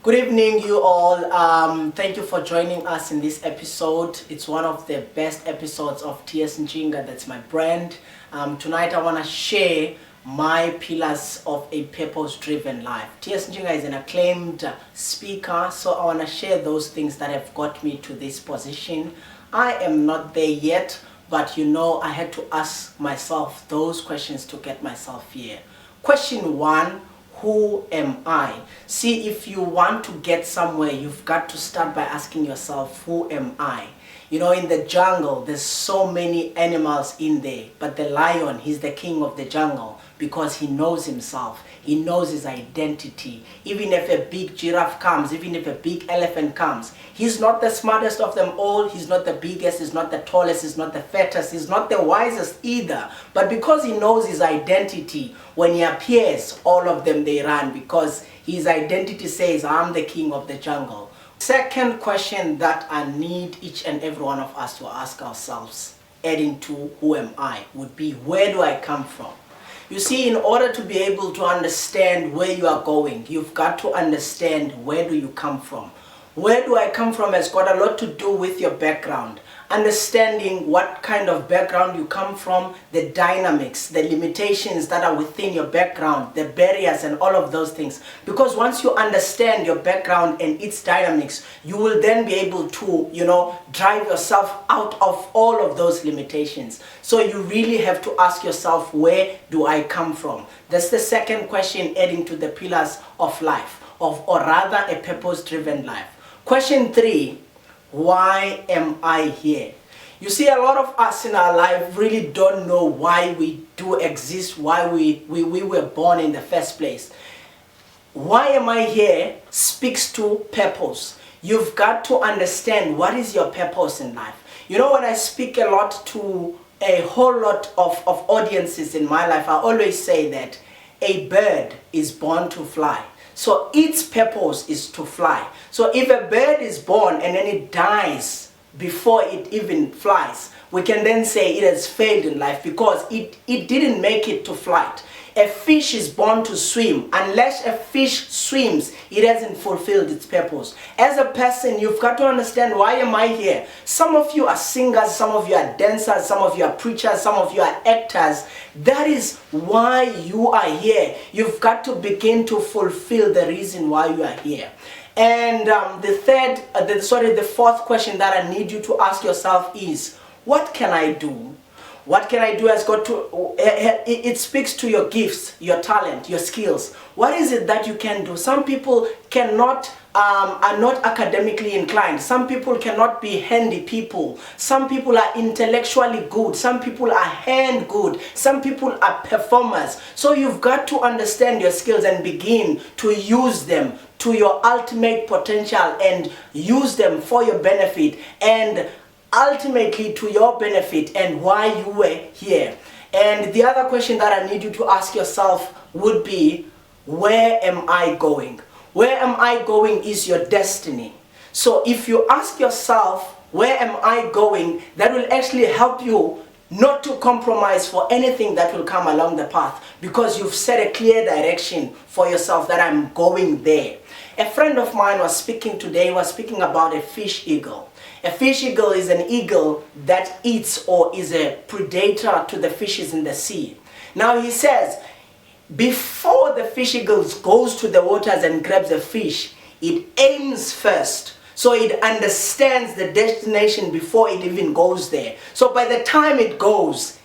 Good evening, you all. Thank you for joining us in this episode. It's one of the best episodes of TS Njinga, that's my brand. Tonight I want to share my pillars of a purpose-driven life. TS Njinga is an acclaimed speaker, so I want to share those things that have got me to this position. I am not there yet, but I had to ask myself those questions to get myself here. Question one, who am I? See, if you want to get somewhere, you've got to start by asking yourself, who am I? In the jungle, there's so many animals in there, but the lion, he's the king of the jungle because he knows himself. He knows his identity. Even if a big giraffe comes, even if a big elephant comes, he's not the smartest of them all. He's not the biggest, he's not the tallest, he's not the fattest, he's not the wisest either. But because he knows his identity, when he appears, all of them, they run because his identity says, I'm the king of the jungle. Second question that I need each and every one of us to ask ourselves, adding to who am I, would be, where do I come from? You see, in order to be able to understand where you are going, you've got to understand where do you come from. Where do I come from has got a lot to do with your background. Understanding what kind of background you come from, the dynamics, the limitations that are within your background, the barriers and all of those things. Because once you understand your background and its dynamics, you will then be able to, drive yourself out of all of those limitations. So you really have to ask yourself, where do I come from? That's the second question, adding to the pillars of life, or rather a purpose-driven life. Question three, why am I here? You see, a lot of us in our life really don't know why we do exist, why we were born in the first place. Why am I here speaks to purpose. You've got to understand what is your purpose in life. When I speak a lot to a whole lot of audiences in my life, I always say that a bird is born to fly. So its purpose is to fly. So if a bird is born and then it dies before it even flies, we can then say it has failed in life because it didn't make it to flight. A fish is born to swim. Unless a fish swims, it hasn't fulfilled its purpose. As a person, you've got to understand, why am I here? Some of you are singers, some of you are dancers, some of you are preachers, some of you are actors. That is why you are here. You've got to begin to fulfill the reason why you are here. And the fourth question that I need you to ask yourself is, what can I do? What can I do has got to, it speaks to your gifts, your talent, your skills. What is it that you can do? Some people are not academically inclined. Some people cannot be handy people. Some people are intellectually good. Some people are hand good. Some people are performers. So you've got to understand your skills and begin to use them to your ultimate potential and use them for your benefit and ultimately to your benefit and why you were here. And the other question that I need you to ask yourself would be, where am I going? Where am I going is your destiny. So if you ask yourself, where am I going, that will actually help you not to compromise for anything that will come along the path, because you've set a clear direction for yourself that I'm going there. A friend of mine was speaking today, was speaking about a fish eagle. A fish eagle is an eagle that eats or is a predator to the fishes in the sea. Now he says, before the fish eagle goes to the waters and grabs a fish, it aims first. So it understands the destination before it even goes there. So by the time it goes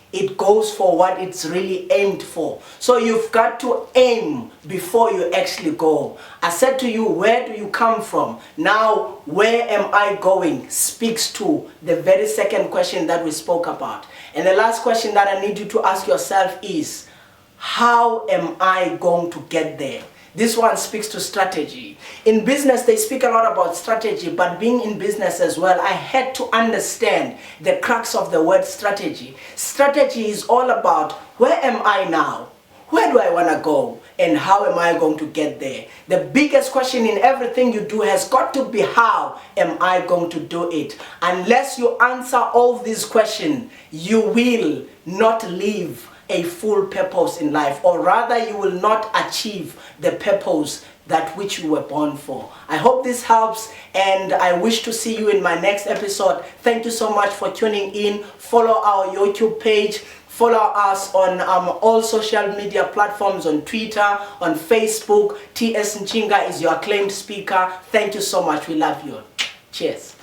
for what it's really aimed for. So you've got to aim before you actually go. I said to you, where do you come from? Now, where am I going speaks to the very second question that we spoke about. And the last question that I need you to ask yourself is, how am I going to get there? This one speaks to strategy. In business, they speak a lot about strategy, but being in business as well, I had to understand the crux of the word strategy. Strategy is all about, where am I now? Where do I want to go? And how am I going to get there? The biggest question in everything you do has got to be, how am I going to do it? Unless you answer all these questions, you will not live a full purpose in life, or rather you will not achieve the purpose that which you were born for. I hope this helps, and I wish to see you in my next episode. Thank you so much for tuning in. Follow our YouTube page. Follow us on all social media platforms, on Twitter, on Facebook. T.S. Nchinga is your acclaimed speaker. Thank you so much. We love you. Cheers.